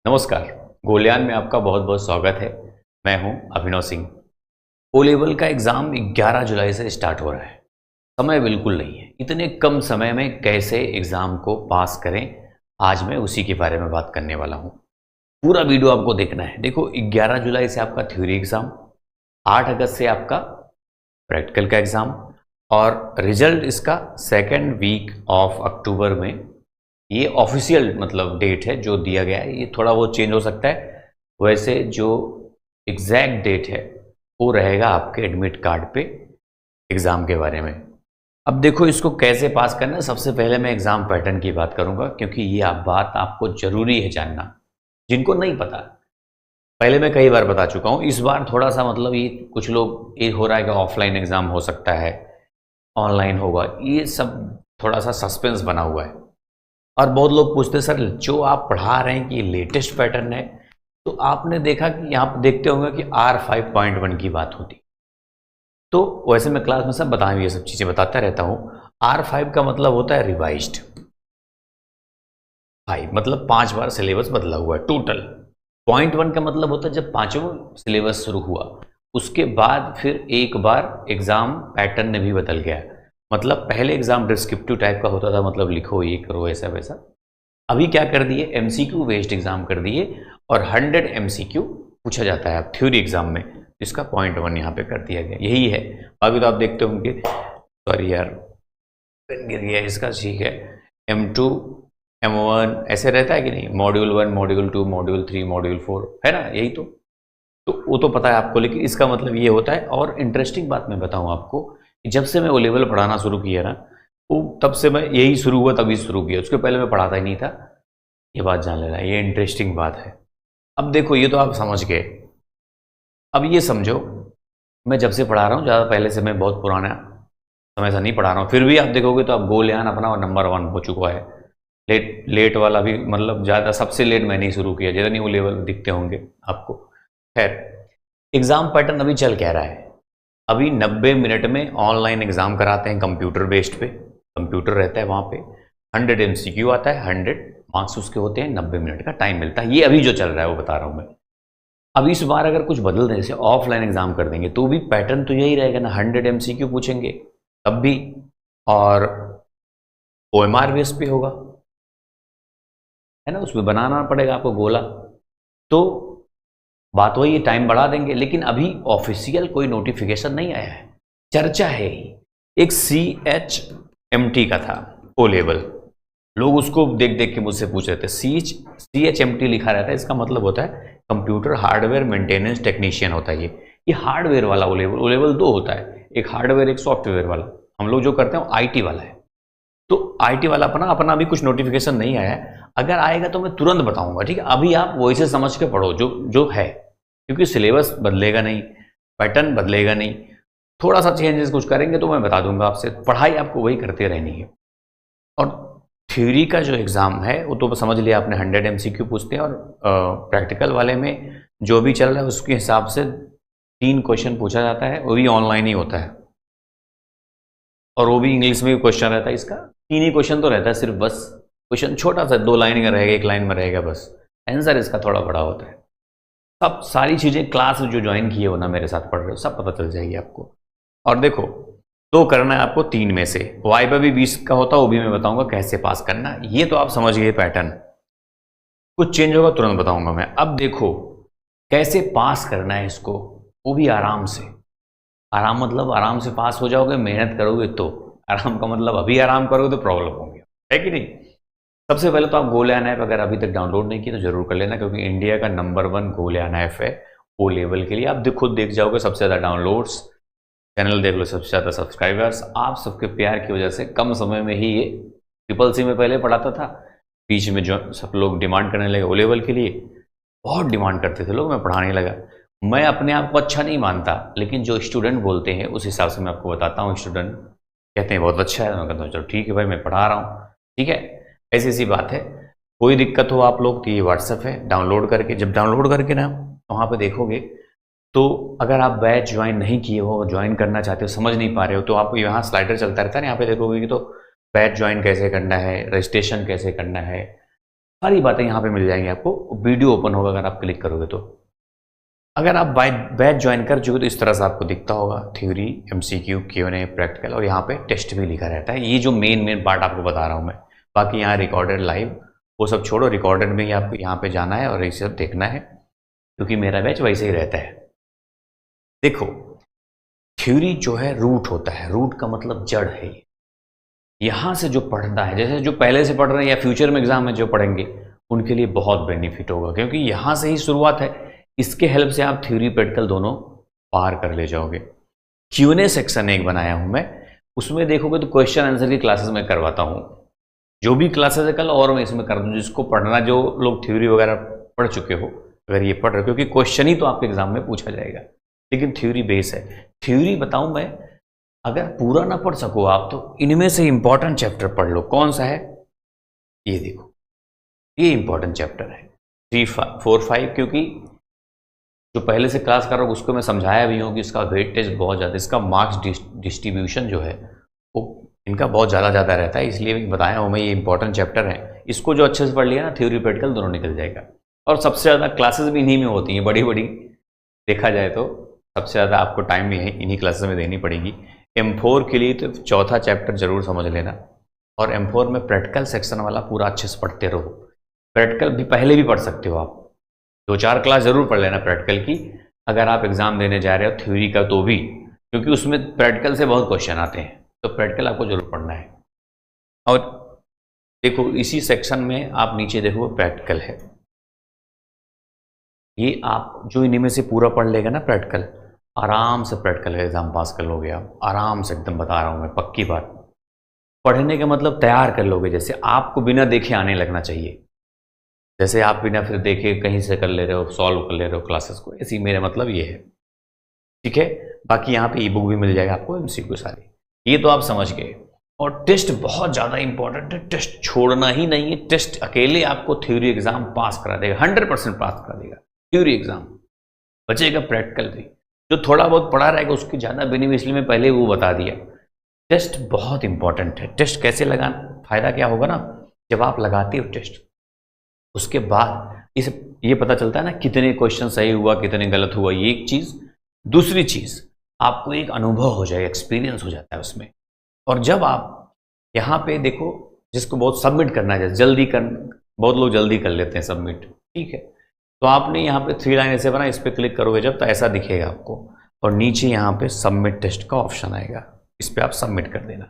नमस्कार। गोलियान में आपका बहुत बहुत स्वागत है। मैं हूं अभिनव सिंह। ओ लेवल का एग्ज़ाम 11 जुलाई से स्टार्ट हो रहा है। समय बिल्कुल नहीं है। इतने कम समय में कैसे एग्ज़ाम को पास करें, आज मैं उसी के बारे में बात करने वाला हूं। पूरा वीडियो आपको देखना है। देखो, 11 जुलाई से आपका थ्योरी एग्ज़ाम, 8 अगस्त से आपका प्रैक्टिकल का एग्ज़ाम और रिजल्ट इसका सेकेंड वीक ऑफ अक्टूबर में। ये ऑफिशियल मतलब डेट है जो दिया गया है। ये थोड़ा वो चेंज हो सकता है। वैसे जो एग्जैक्ट डेट है वो रहेगा आपके एडमिट कार्ड पे एग्ज़ाम के बारे में। अब देखो, इसको कैसे पास करना है। सबसे पहले मैं एग्ज़ाम पैटर्न की बात करूंगा, क्योंकि ये बात आपको ज़रूरी है जानना, जिनको नहीं पता। पहले मैं कई बार बता चुका हूँ, इस बार थोड़ा सा मतलब ये कुछ लोग ये हो रहा है कि ऑफलाइन एग्ज़ाम हो सकता है, ऑनलाइन होगा, ये सब थोड़ा सा सस्पेंस बना हुआ है। और बहुत लोग पूछते हैं, सर जो आप पढ़ा रहे हैं कि लेटेस्ट पैटर्न है, तो आपने देखा कि यहाँ पर देखते होंगे कि R5.1 की बात होती। तो वैसे मैं क्लास में सब बताऊँ, ये सब चीज़ें बताता रहता हूँ। R5 का मतलब होता है रिवाइज्ड 5, मतलब 5 बार सिलेबस बदला हुआ है टोटल। .1 का मतलब होता है जब 5वां सिलेबस शुरू हुआ उसके बाद फिर एक बार एग्ज़ाम पैटर्न ने भी बदल गया। मतलब पहले एग्ज़ाम डिस्क्रिप्टिव टाइप का होता था, मतलब लिखो ये करो ऐसा वैसा। अभी क्या कर दिए, एमसीक्यू बेस्ड एग्ज़ाम कर दिए और 100 एमसीक्यू पूछा जाता है थ्योरी एग्ज़ाम में। इसका .1 यहाँ पे कर दिया गया, यही है। अभी तो आप देखते होंगे, सॉरी यार पेन गिर गया इसका, ठीक है। M2 M1 ऐसे रहता है कि नहीं, मॉड्यूल 1 मॉड्यूल 2 मॉड्यूल 3 मॉड्यूल 4 है ना, यही तो वो तो पता है आपको। लेकिन इसका मतलब ये होता है। और इंटरेस्टिंग बात मैं बताऊँ आपको, जब से मैं ओ लेवल पढ़ाना शुरू किया ना, वो तब से मैं यही शुरू हुआ तभी शुरू किया, उसके पहले मैं पढ़ाता ही नहीं था। ये बात जान लेना, ये इंटरेस्टिंग बात है। अब देखो, ये तो आप समझ गए। अब ये समझो, मैं जब से पढ़ा रहा हूँ, ज़्यादा पहले से मैं बहुत पुराना समय से नहीं पढ़ा रहा हूँ, फिर भी आप देखोगे तो आप गोलियान अपना नंबर 1 हो चुका है। लेट वाला भी, मतलब ज़्यादा सबसे लेट मैंने ही शुरू किया, जितने वो लेवल दिखते होंगे आपको। खैर, एग्ज़ाम पैटर्न अभी चल क्या रहा है। अभी 90 मिनट में ऑनलाइन एग्ज़ाम कराते हैं, कंप्यूटर बेस्ड पे, कंप्यूटर रहता है वहाँ पे। 100 एमसीक्यू आता है, 100 मार्क्स उसके होते हैं, 90 मिनट का टाइम मिलता है। ये अभी जो चल रहा है वो बता रहा हूँ मैं। अब इस बार अगर कुछ बदल दें, जैसे ऑफलाइन एग्ज़ाम कर देंगे, तो भी पैटर्न तो यही रहेगा ना, 100 एमसीक्यू पूछेंगे तब भी, और OMR बेस पे होगा, है ना, उसमें बनाना पड़ेगा आपको गोला। तो बात वही, टाइम बढ़ा देंगे। लेकिन अभी ऑफिशियल कोई नोटिफिकेशन नहीं आया है, चर्चा है ही। एक CHMT का था ओ लेवल, लोग उसको देख देख के मुझसे पूछ रहे थे। CHMT लिखा रहता है, इसका मतलब होता है कंप्यूटर हार्डवेयर मेंटेनेंस टेक्नीशियन होता है। ये हार्डवेयर वाला ओ लेवल 2 होता है, एक हार्डवेयर एक सॉफ्टवेयर वाला। हम लोग जो करते हैं IT वाला है। तो IT वाला अपना अपना अभी कुछ नोटिफिकेशन नहीं आया है। अगर आएगा तो मैं तुरंत बताऊंगा, ठीक है। अभी आप वैसे समझ के पढ़ो जो जो है, क्योंकि सिलेबस बदलेगा नहीं, पैटर्न बदलेगा नहीं। थोड़ा सा चेंजेस कुछ करेंगे तो मैं बता दूंगा आपसे। पढ़ाई आपको वही करते रहनी है। और थ्योरी का जो एग्ज़ाम है वो तो समझ लिया आपने, 100 MCQ पूछते हैं। और प्रैक्टिकल वाले में जो भी चल रहा है उसके हिसाब से 3 क्वेश्चन पूछा जाता है, वो भी ऑनलाइन ही होता है। और वो भी इंग्लिश में क्वेश्चन रहता है इसका। 3 ही क्वेश्चन तो रहता है सिर्फ, बस क्वेश्चन छोटा सा 2 लाइन का रहेगा, 1 लाइन में रहेगा बस। आंसर इसका थोड़ा बड़ा होता है। सब सारी चीज़ें क्लास जो ज्वाइन किए हो ना, मेरे साथ पढ़ रहे हो, सब पता चल जाएगी आपको। और देखो, तो करना है आपको 3 में से। वाइवा भी 20 का होता है, वो भी मैं बताऊंगा कैसे पास करना है। ये तो आप समझ गए पैटर्न। कुछ चेंज होगा तुरंत बताऊंगा मैं। अब देखो कैसे पास करना है इसको, वो भी आराम से। आराम मतलब आराम से पास हो जाओगे, मेहनत करोगे तो। आराम का मतलब अभी आराम करोगे तो प्रॉब्लम होगी, है कि नहीं। सबसे पहले तो आप गोलियान ऐप अगर अभी तक डाउनलोड नहीं किया तो जरूर कर लेना, क्योंकि इंडिया का नंबर 1 गोलियान ऐप है ओ लेवल के लिए। आप खुद देख जाओगे, सबसे ज़्यादा डाउनलोड्स, चैनल देख लो, सबसे ज़्यादा सब्सक्राइबर्स। आप सबके प्यार की वजह से कम समय में ही ये CCC में पहले पढ़ाता था, बीच में जो सब लोग डिमांड करने लगे ओ लेवल के लिए, बहुत डिमांड करते थे लोग, मैं पढ़ाने लगा। मैं अपने आप को अच्छा नहीं मानता, लेकिन जो स्टूडेंट बोलते हैं उस हिसाब से मैं आपको बताता हूँ। स्टूडेंट कहते हैं बहुत अच्छा है, मैं कहता हूँ चलो ठीक है भाई, मैं पढ़ा रहा हूँ, ठीक है। ऐसी सी बात है। कोई दिक्कत हो आप लोग तो ये WhatsApp है, डाउनलोड करके, जब डाउनलोड करके ना वहाँ पे देखोगे, तो अगर आप बैच ज्वाइन नहीं किए हो, ज्वाइन करना चाहते हो, समझ नहीं पा रहे हो, तो आप यहाँ स्लाइडर चलता रहता है ना, यहाँ पे देखोगे कि तो बैच ज्वाइन कैसे करना है, रजिस्ट्रेशन कैसे करना है, सारी बातें यहाँ पे मिल जाएंगी आपको, वीडियो ओपन होगा अगर आप क्लिक करोगे तो। अगर आप बैच ज्वाइन कर चुके तो इस तरह से आपको दिखता होगा, थ्योरी, एमसीक्यू, Q&A, प्रैक्टिकल, और यहाँ पे टेस्ट भी लिखा रहता है। ये जो मेन पार्ट आपको बता रहा हूँ मैं, बाकी यहाँ रिकॉर्डेड लाइव वो सब छोड़ो, रिकॉर्डेड में ही आपको यहाँ पे जाना है और ये सब देखना है, क्योंकि मेरा बैच वैसे ही रहता है। देखो, थ्योरी जो है रूट होता है, रूट का मतलब जड़ है। यहाँ से जो पढ़ना है, जैसे जो पहले से पढ़ रहे हैं या फ्यूचर में एग्जाम में जो पढ़ेंगे, उनके लिए बहुत बेनिफिट होगा, क्योंकि यहाँ से ही शुरुआत है। इसके हेल्प से आप थ्योरी प्रैक्टिकल दोनों पार कर ले जाओगे। Q&A सेक्शन एक बनाया हूँ मैं, उसमें देखोगे तो क्वेश्चन आंसर की क्लासेस में करवाता हूँ। जो भी क्लासेस है कल और मैं इसमें कर दूँ, जिसको पढ़ना, जो लोग थ्योरी वगैरह पढ़ चुके हो, अगर ये पढ़ रहे हो, क्योंकि क्वेश्चन ही तो आपके एग्जाम में पूछा जाएगा, लेकिन थ्योरी बेस है। थ्योरी बताऊँ मैं, अगर पूरा ना पढ़ सको आप तो इनमें से इंपॉर्टेंट चैप्टर पढ़ लो। कौन सा है? ये देखो, ये इंपॉर्टेंट चैप्टर है 3, 4, 5, क्योंकि जो पहले से क्लास कर रहा हूँ उसको मैं समझाया भी हूँ कि इसका वेटेज बहुत ज़्यादा, इसका मार्क्स डिस्ट्रीब्यूशन जो है वो इनका बहुत ज़्यादा रहता है, इसलिए बताया हूँ मैं, ये इंपॉर्टेंट चैप्टर है। इसको जो अच्छे से पढ़ लिया ना, थ्योरी प्रैक्टिकल दोनों निकल जाएगा। और सबसे ज़्यादा क्लासेस भी इन्हीं में होती हैं, बड़ी बड़ी देखा जाए तो सबसे ज़्यादा आपको टाइम इन्हीं क्लासेस में देनी पड़ेगी। M4 के लिए तो चौथा चैप्टर जरूर समझ लेना, और M4 में प्रैक्टिकल सेक्शन वाला पूरा अच्छे से पढ़ते रहो। प्रैक्टिकल भी पहले भी पढ़ सकते हो आप, 2-4 क्लास जरूर पढ़ लेना प्रैक्टिकल की, अगर आप एग्जाम देने जा रहे हो थ्योरी का तो भी, क्योंकि उसमें प्रैक्टिकल से बहुत क्वेश्चन आते हैं, तो प्रैक्टिकल आपको जरूर पढ़ना है। और देखो, इसी सेक्शन में आप नीचे देखो प्रैक्टिकल है, ये आप जो इन्हीं में से पूरा पढ़ लेगा ना प्रैक्टिकल, आराम से प्रैक्टिकल का एग्जाम पास कर लोगे आप, आराम से, एकदम बता रहा हूँ मैं, पक्की बात। पढ़ने का मतलब तैयार कर लोगे, जैसे आपको बिना देखे आने लगना चाहिए, जैसे आप बिना फिर देखे कहीं से कर ले रहे हो, सॉल्व कर ले रहे हो क्लासेस को, ऐसी मेरा मतलब ये है। ठीक है, बाकी यहाँ पे ई बुक भी मिल जाएगा आपको, MCQ सारी, ये तो आप समझ गए। और टेस्ट बहुत ज़्यादा इंपॉर्टेंट है, टेस्ट छोड़ना ही नहीं है। टेस्ट अकेले आपको थ्योरी एग्जाम पास करा देगा, 100% पास करा देगा थ्योरी एग्जाम, बचेगा प्रैक्टिकल भी। जो थोड़ा बहुत पढ़ा रहेगा उसकी ज़्यादा बेनिफिट, इसलिए मैं पहले वो बता दिया। टेस्ट बहुत इंपॉर्टेंट है। टेस्ट कैसे लगाना, फायदा क्या होगा ना, जब आप लगाते हो टेस्ट, उसके बाद ये पता चलता है ना कितने क्वेश्चन सही हुआ, कितने गलत हुआ, ये एक चीज़। दूसरी चीज़, आपको एक अनुभव हो जाए, एक्सपीरियंस हो जाता है उसमें। और जब आप यहाँ पे देखो, जिसको बहुत सबमिट करना है, जल्दी कर, बहुत लोग जल्दी कर लेते हैं सबमिट, ठीक है, तो आपने यहाँ पे 3 लाइन ऐसे बना, इस पर क्लिक करोगे जब, तो ऐसा दिखेगा आपको, और नीचे यहाँ पे सबमिट टेस्ट का ऑप्शन आएगा, इस पर आप सबमिट कर देना।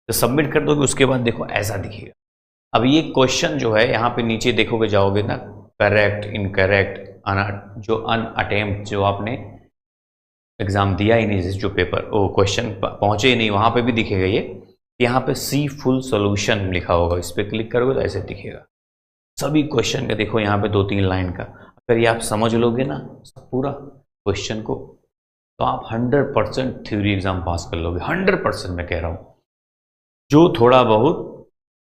तो सबमिट कर दोगे, उसके बाद देखो ऐसा दिखेगा। अब ये क्वेश्चन जो है यहाँ पे नीचे देखोगे, जाओगे ना, करेक्ट, इनकरेक्ट, जो अनअटेम्प्ट, जो आपने एग्जाम दिया ही नहीं, जो पेपर वो क्वेश्चन पहुंचे ही नहीं, वहाँ पे भी दिखेगा ये। यहाँ पे सी फुल सोल्यूशन लिखा होगा, इस पर क्लिक करोगे तो ऐसे दिखेगा सभी क्वेश्चन का। देखो यहाँ पे 2-3 लाइन का, अगर ये आप समझ लोगे ना पूरा क्वेश्चन को, तो आप 100% थ्योरी एग्जाम पास कर लोगे, 100% मैं कह रहा हूँ। जो थोड़ा बहुत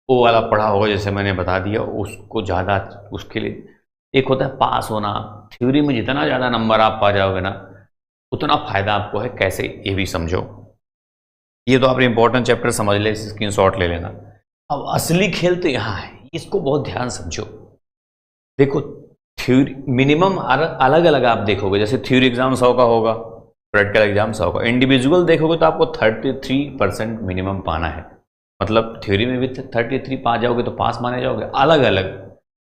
वो वाला पढ़ा होगा, जैसे मैंने बता दिया, उसको ज़्यादा, उसके लिए एक होता है पास होना। थ्योरी में जितना ज़्यादा नंबर आप पा जाओगे ना, उतना फायदा आपको है। कैसे, ये भी समझो। ये तो आपने इंपॉर्टेंट चैप्टर समझ ले, स्क्रीनशॉट ले लेना। अब असली खेल तो यहाँ है, इसको बहुत ध्यान समझो। देखो, थ्योरी मिनिमम अलग अलग आप देखोगे, जैसे थ्योरी एग्जाम 100 का होगा, प्रैक्टिकल एग्जाम 100 का। इंडिविजुअल देखोगे तो आपको 33% मिनिमम पाना है, मतलब थ्योरी में भी 33 पा जाओगे तो पास माने जाओगे, अलग अलग,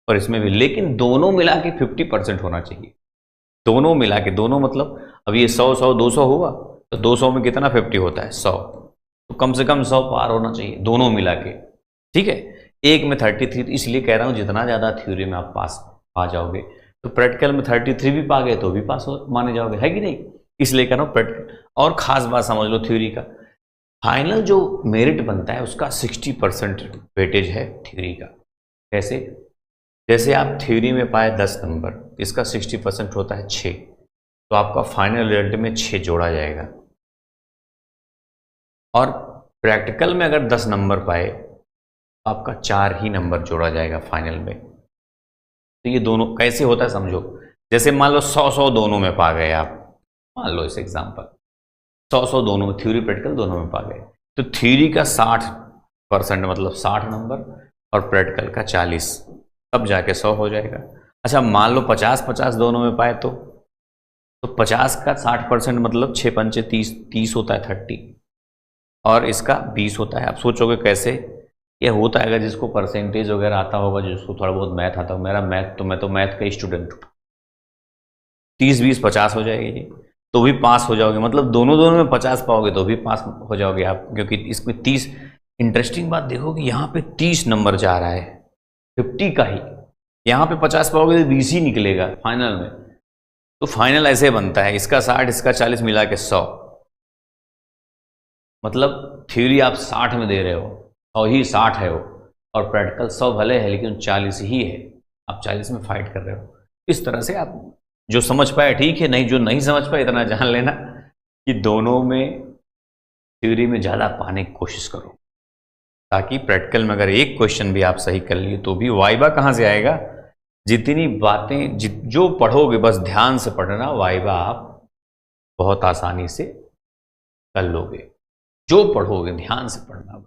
और इसमें भी। लेकिन दोनों मिला के 50% होना चाहिए, दोनों मिला के, दोनों मतलब अब ये 100 200 हुआ, तो 200 में कितना 50 होता है 100, तो कम से कम 100 पार होना चाहिए दोनों मिला के। ठीक है, एक में 33, तो इसलिए कह रहा हूँ जितना ज़्यादा थ्योरी में आप पास पा जाओगे, तो प्रैक्टिकल में 33 भी पा गए तो भी पास माने जाओगे, है कि नहीं। इसलिए कह रहा हूँ प्रैक्टिकल। और ख़ास बात समझ लो, थ्योरी का फाइनल जो मेरिट बनता है उसका 60% वेटेज है थ्योरी का। कैसे, जैसे आप थ्योरी में पाए 10 नंबर, इसका 60% होता है 6, तो आपका फाइनल रिजल्ट में 6 जोड़ा जाएगा। और प्रैक्टिकल में अगर 10 नंबर पाए, आपका 4 ही नंबर जोड़ा जाएगा फाइनल में। तो ये दोनों कैसे होता है समझो। जैसे मान लो 100 दोनों में पा गए आप, मान लो इस एग्जाम्पल 100 दोनों में, थ्योरी प्रैक्टिकल दोनों में पा गए, तो थ्योरी का 60% मतलब 60 नंबर, और प्रैक्टिकल का 40, तब जाके 100 हो जाएगा। अच्छा मान लो 50-50 दोनों में पाए तो 50 का 60% मतलब 6 पंचे 30, 30 होता है 30, और इसका 20 होता है। आप सोचोगे कैसे? ये होता है अगर जिसको परसेंटेज वगैरह आता होगा, जिसको थोड़ा बहुत मैथ आता हो, मेरा मैथ तो मैं तो मैथ का स्टूडेंट हूँ, 30 20 50 हो जाएगी तो भी पास हो जाओगे। मतलब दोनों दोनों में 50 पाओगे तो भी पास हो जाओगे आप, क्योंकि इसमें 30। इंटरेस्टिंग बात देखो कि यहाँ पे 30 नंबर जा रहा है 50 का ही, यहाँ पे 50 पाओगे तो 20 ही निकलेगा फाइनल में। तो फाइनल ऐसे बनता है, इसका 60 इसका 40 मिला के 100। मतलब थ्योरी आप 60 में दे रहे हो और ही 60 है वो, और प्रैक्टिकल 100 भले है लेकिन 40 ही है, आप 40 में फाइट कर रहे हो। इस तरह से आप जो समझ पाए ठीक है, नहीं जो नहीं समझ पाए इतना जान लेना कि दोनों में थ्योरी में ज़्यादा पाने की कोशिश करो, ताकि प्रैक्टिकल में अगर एक क्वेश्चन भी आप सही कर लिए तो भी वाइवा कहाँ से आएगा। जितनी बातें जो पढ़ोगे बस ध्यान से पढ़ना, वाइवा आप बहुत आसानी से कर लोगे। जो पढ़ोगे ध्यान से पढ़ना,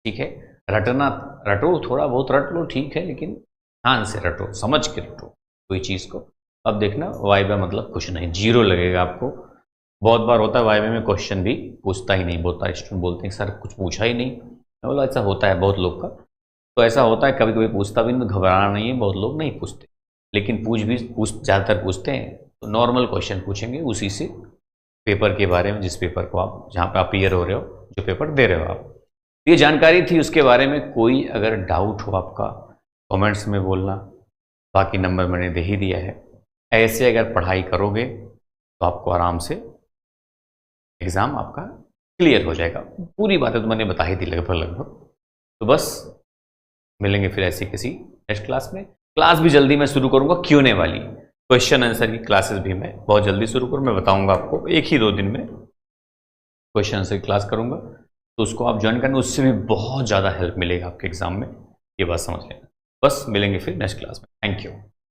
ठीक है। रटना रटो, थोड़ा बहुत रट लो ठीक है, लेकिन ध्यान से रटो, समझ के रटो कोई चीज़ को। अब देखना वाइवा मतलब कुछ नहीं, 0 लगेगा आपको। बहुत बार होता है वाइवा में क्वेश्चन भी पूछता ही नहीं, बहुत स्टूडेंट बोलते हैं सर कुछ पूछा ही नहीं। मैं बोला ऐसा होता है बहुत लोग का, तो ऐसा होता है कभी कभी पूछता भी नहीं, तो घबराना नहीं है, बहुत लोग नहीं पूछते, लेकिन ज़्यादातर पूछते हैं। तो नॉर्मल क्वेश्चन पूछेंगे उसी से, पेपर के बारे में, जिस पेपर को आप जहाँ पे आप अपीयर हो रहे हो, जो पेपर दे रहे हो आप। ये जानकारी थी उसके बारे में। कोई अगर डाउट हो आपका कमेंट्स में बोलना, बाकी नंबर मैंने दे ही दिया है। ऐसे अगर पढ़ाई करोगे तो आपको आराम से एग्ज़ाम आपका क्लियर हो जाएगा। पूरी बातें तो मैंने बता ही दी लगभग। तो बस मिलेंगे फिर ऐसी किसी नेक्स्ट क्लास में। क्लास भी जल्दी मैं शुरू करूँगा, Q&A वाली क्वेश्चन आंसर की क्लासेस भी मैं बहुत जल्दी शुरू करूँ। मैं बताऊँगा आपको 1 ही 2 दिन में क्वेश्चन आंसर की क्लास करूँगा, तो उसको आप ज्वाइन करना, उससे भी बहुत ज़्यादा हेल्प मिलेगा आपके एग्जाम में, ये बात समझ लेना। बस मिलेंगे फिर नेक्स्ट क्लास में। Thank you.